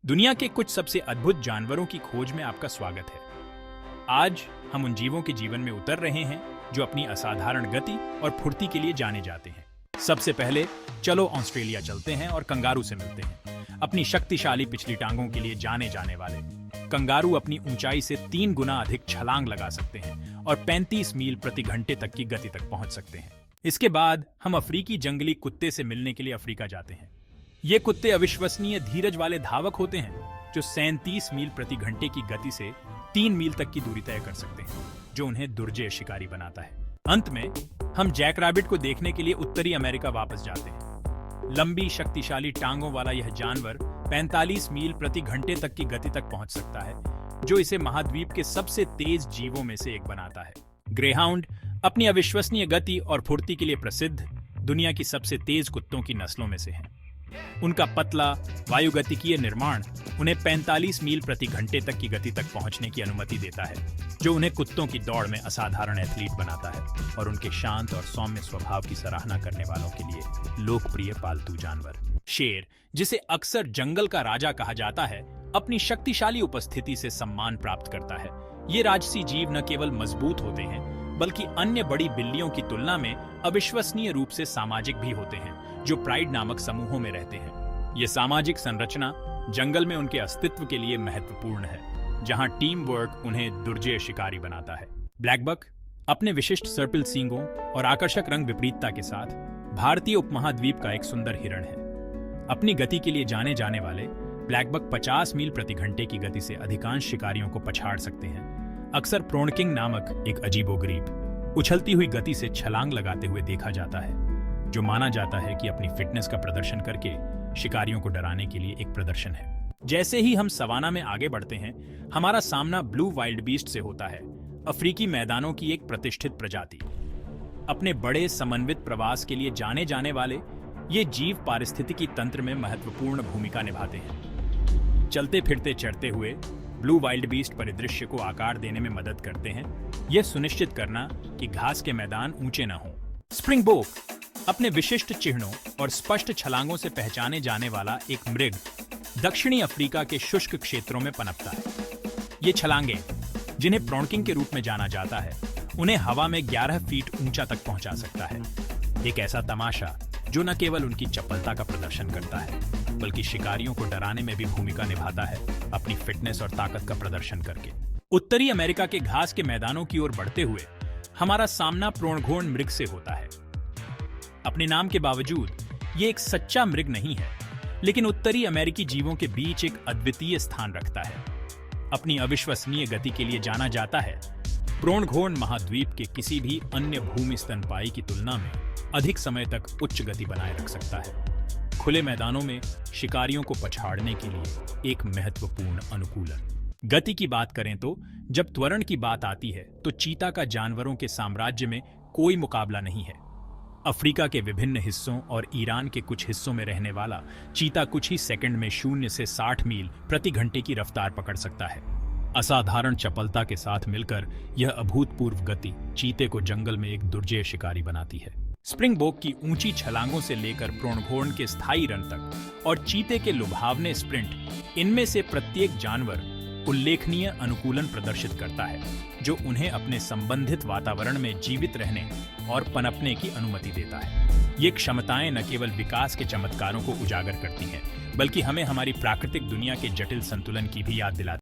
दुनिया के कुछ सबसे अद्भुत जानवरों की खोज में आपका स्वागत है। आज हम उन जीवों के जीवन में उतर रहे हैं जो अपनी असाधारण गति और फुर्ती के लिए जाने जाते हैं। सबसे पहले चलो ऑस्ट्रेलिया चलते हैं और कंगारू से मिलते हैं। अपनी शक्तिशाली पिछली टांगों के लिए जाने जाने वाले कंगारू अपनी ऊंचाई से 3 गुना अधिक छलांग लगा सकते हैं और 35 मील प्रति घंटे तक की गति तक पहुंच सकते हैं। इसके बाद हम अफ्रीकी जंगली कुत्ते से मिलने के लिए अफ्रीका जाते हैं। ये कुत्ते अविश्वसनीय धीरज वाले धावक होते हैं जो 37 मील प्रति घंटे की गति से 3 मील तक की दूरी तय कर सकते हैं, जो उन्हें दुर्जय शिकारी बनाता है। अंत में हम जैक रैबिट को देखने के लिए उत्तरी अमेरिका वापस जाते हैं। लंबी शक्तिशाली टांगों वाला यह जानवर 45 मील प्रति घंटे तक की गति तक पहुंच सकता है, जो इसे महाद्वीप के सबसे तेज जीवों में से एक बनाता है। ग्रेहाउंड अपनी अविश्वसनीय गति और फुर्ती के लिए प्रसिद्ध दुनिया की सबसे तेज कुत्तों की नस्लों में से है। उनका पतला वायुगतिकीय निर्माण उन्हें 45 मील प्रति घंटे तक की गति तक पहुंचने की अनुमति देता है, जो उन्हें कुत्तों की दौड़ में असाधारण एथलीट बनाता है और उनके शांत और सौम्य स्वभाव की सराहना करने वालों के लिए लोकप्रिय पालतू जानवर। शेर, जिसे अक्सर जंगल का राजा कहा जाता है, अपनी शक्तिशाली उपस्थिति से सम्मान प्राप्त करता है। ये राजसी जीव न केवल मजबूत होते हैं बल्कि अन्य बड़ी बिल्लियों की तुलना में अविश्वसनीय रूप से सामाजिक भी होते हैं, जो प्राइड नामक समूहों में रहते हैं। ये सामाजिक संरचना जंगल में उनके अस्तित्व के लिए महत्वपूर्ण है, जहां टीम वर्क उन्हें दुर्जय शिकारी बनाता है। ब्लैकबक अपने विशिष्ट सर्पिल सींगों और आकर्षक रंग विपरीतता के साथ भारतीय उपमहाद्वीप का एक सुंदर हिरण है। अपनी गति के लिए जाने जाने वाले ब्लैकबक 50 मील प्रति घंटे की गति से अधिकांश शिकारियों को पछाड़ सकते हैं। अक्सर प्रोनकिंग नामक एक अजीबोगरीब उछलती हुई गति से छलांग लगाते हुए देखा जाता है, जो माना जाता है कि अपनी फिटनेस का प्रदर्शन करके शिकारियों को डराने के लिए एक प्रदर्शन है। जैसे ही हम सवाना में आगे बढ़ते हैं, हमारा सामना ब्लू वाइल्ड बीस्ट से होता है, अफ्रीकी मैदानों की एक प्रतिष्ठित प्रजाति। अपने बड़े समन्वित प्रवास के लिए जाने जाने वाले ये जीव पारिस्थितिकी तंत्र में महत्वपूर्ण भूमिका निभाते हैं। चलते फिरते चढ़ते हुए ब्लू वाइल्ड बीस्ट परिदृश्य को आकार देने में मदद करते हैं, यह सुनिश्चित करना कि घास के मैदान ऊंचे न हों। स्प्रिंगबोक अपने विशिष्ट चिन्हों और स्पष्ट छलांगों से पहचाने जाने वाला एक मृग दक्षिणी अफ्रीका के शुष्क क्षेत्रों में पनपता है। ये छलांगे, जिन्हें प्रोनकिंग के रूप में जाना जाता है, उन्हें हवा में 11 फीट ऊंचा तक पहुंचा सकता है। एक ऐसा तमाशा जो न केवल उनकी चपलता का प्रदर्शन करता है बल्कि शिकारियों को डराने में भी भूमिका निभाता है, अपनी फिटनेस और ताकत का प्रदर्शन करके। उत्तरी अमेरिका के घास के मैदानों की ओर बढ़ते हुए हमारा सामना प्रोणघोण मृग से होता है। अपने नाम के बावजूद ये एक सच्चा मृग नहीं है, लेकिन उत्तरी अमेरिकी जीवों के बीच एक अद्वितीय स्थान रखता है। अपनी अविश्वसनीय गति के लिए जाना जाता है, प्रोणघोण महाद्वीप के किसी भी अन्य भूमि स्तनपायी की तुलना में अधिक समय तक उच्च गति बनाए रख सकता है। खुले मैदानों में शिकारियों को पछाड़ने के लिए एक महत्वपूर्ण अनुकूलन। गति की बात करें तो जब त्वरण की बात आती है तो चीता का जानवरों के साम्राज्य में कोई मुकाबला नहीं है। अफ्रीका के विभिन्न हिस्सों और ईरान के कुछ हिस्सों में रहने वाला चीता कुछ ही सेकंड में 0 से 60 मील प्रति घंटे की रफ्तार पकड़ सकता है। असाधारण चपलता के साथ मिलकर यह अभूतपूर्व गति चीते को जंगल में एक दुर्जय शिकारी बनाती है। स्प्रिंगबोक की ऊंची छलांगों से लेकर प्रोणघोण के स्थायी रन तक और चीते के लुभावने स्प्रिंट, इनमें से प्रत्येक जानवर उल्लेखनीय अनुकूलन प्रदर्शित करता है, जो उन्हें अपने संबंधित वातावरण में जीवित रहने और पनपने की अनुमति देता है। ये क्षमताएं न केवल विकास के चमत्कारों को उजागर करती हैं, बल्कि हमें हमारी प्राकृतिक दुनिया के जटिल संतुलन की भी याद दिलाती हैं।